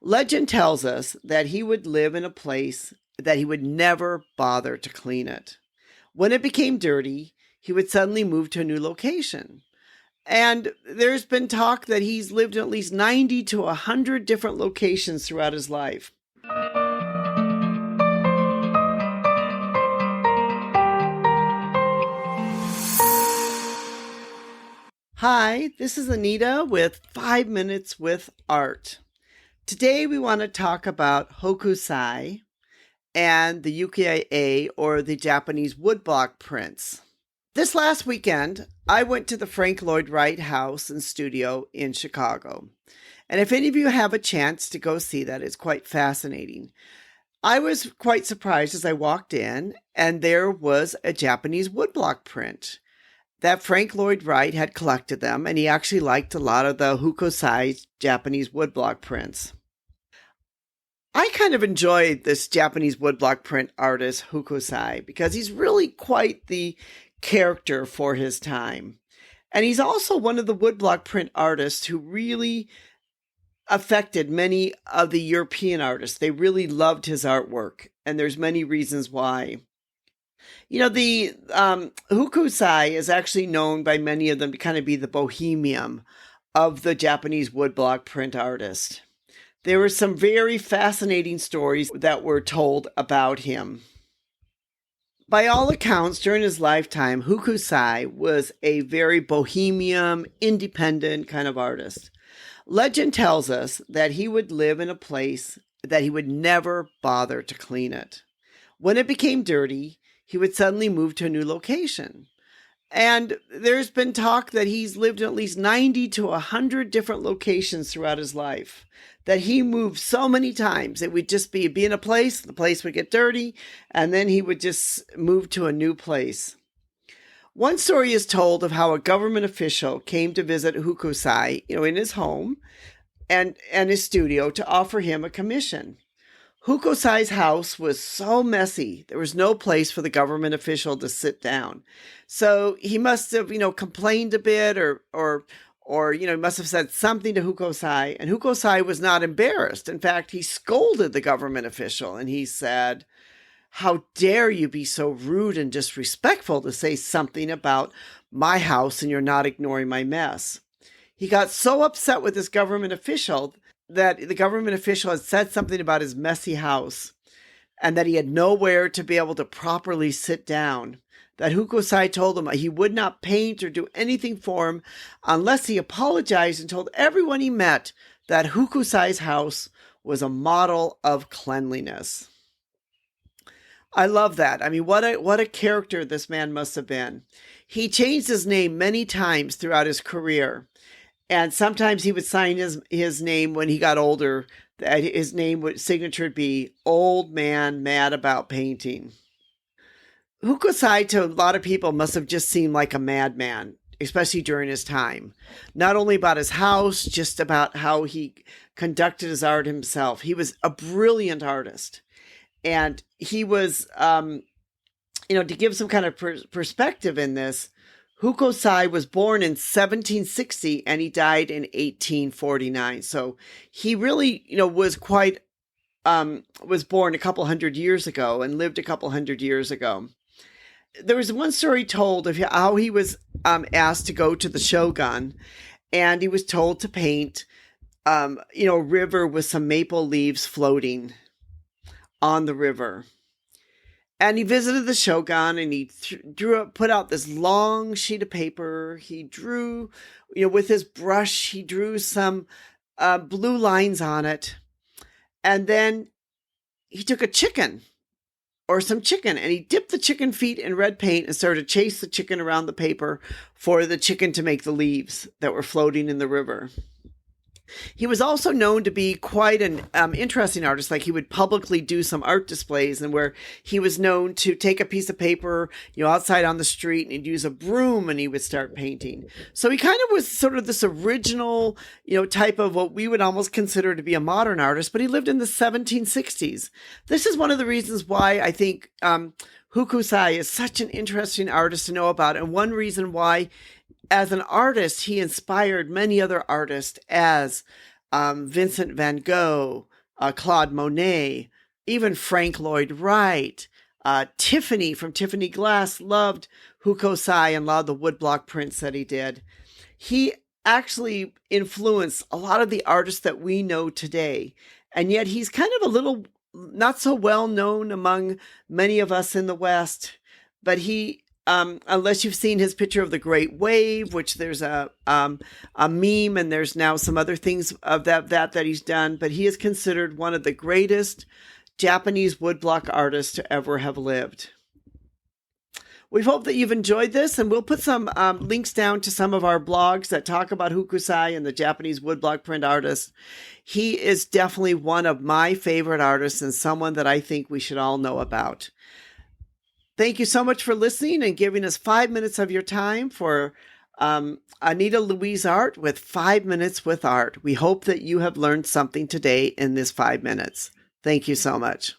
Legend tells us that he would live in a place that he would never bother to clean it. When it became dirty, he would suddenly move to a new location. And there's been talk that he's lived in at least 90 to 100 different locations throughout his life. Hi, this is Anita with 5 Minutes with Art. Today we want to talk about Hokusai and the ukiyo-e, or the Japanese woodblock prints. This last weekend, I went to the Frank Lloyd Wright house and studio in Chicago. And if any of you have a chance to go see that, it's quite fascinating. I was quite surprised as I walked in, and there was a Japanese woodblock print that Frank Lloyd Wright had collected them, and he actually liked a lot of the Hokusai Japanese woodblock prints. I kind of enjoyed this Japanese woodblock print artist, Hokusai, because he's really quite the character for his time. And he's also one of the woodblock print artists who really affected many of the European artists. They really loved his artwork, and there's many reasons why. The Hokusai is actually known by many of them to kind of be the Bohemian of the Japanese woodblock print artist. There were some very fascinating stories that were told about him. By all accounts, during his lifetime, Hokusai was a very bohemian, independent kind of artist. Legend tells us that he would live in a place that he would never bother to clean it. When it became dirty, he would suddenly move to a new location. And there's been talk that he's lived in at least 90 to 100 different locations throughout his life, that he moved so many times. It would just be in a place, the place would get dirty, and then he would just move to a new place. One story is told of how a government official came to visit Hokusai, in his home and his studio to offer him a commission. Hokusai's house was so messy, there was no place for the government official to sit down. So he must have, complained a bit or he must have said something to Hokusai, and Hokusai was not embarrassed. In fact, he scolded the government official, and he said, "How dare you be so rude and disrespectful to say something about my house and you're not ignoring my mess." He got so upset with this government official that the government official had said something about his messy house and that he had nowhere to be able to properly sit down, that Hokusai told him he would not paint or do anything for him unless he apologized and told everyone he met that Hokusai's house was a model of cleanliness. I love that. I mean, what a character this man must have been. He changed his name many times throughout his career. And sometimes he would sign his name when he got older. That his signature would be "Old Man Mad About Painting." Hokusai, to a lot of people, must have just seemed like a madman, especially during his time. Not only about his house, just about how he conducted his art himself. He was a brilliant artist. And he was, to give some kind of perspective in this, Hokusai was born in 1760 and he died in 1849. So he really, was was born a couple hundred years ago and lived a couple hundred years ago. There was one story told of how he was asked to go to the shogun, and he was told to paint, a river with some maple leaves floating on the river. And he visited the shogun, and he put out this long sheet of paper. He drew, with his brush, he drew some blue lines on it. And then he took a chicken or some chicken, and he dipped the chicken feet in red paint and started to chase the chicken around the paper for the chicken to make the leaves that were floating in the river. He was also known to be quite an interesting artist. Like, he would publicly do some art displays, and where he was known to take a piece of paper, outside on the street, and he'd use a broom and he would start painting. So he kind of was sort of this original, type of what we would almost consider to be a modern artist, but he lived in the 1760s. This is one of the reasons why I think Hokusai is such an interesting artist to know about, and one reason why as an artist, he inspired many other artists as Vincent van Gogh, Claude Monet, even Frank Lloyd Wright. Tiffany from Tiffany Glass loved Hokusai and loved the woodblock prints that he did. He actually influenced a lot of the artists that we know today. And yet he's kind of a little not so well known among many of us in the West. But he, unless you've seen his picture of the Great Wave, which there's a meme, and there's now some other things of that he's done. But he is considered one of the greatest Japanese woodblock artists to ever have lived. We hope that you've enjoyed this, and we'll put some links down to some of our blogs that talk about Hokusai and the Japanese woodblock print artist. He is definitely one of my favorite artists and someone that I think we should all know about. Thank you so much for listening and giving us 5 minutes of your time for Anita Louise Art with 5 Minutes with Art. We hope that you have learned something today in this 5 minutes. Thank you so much.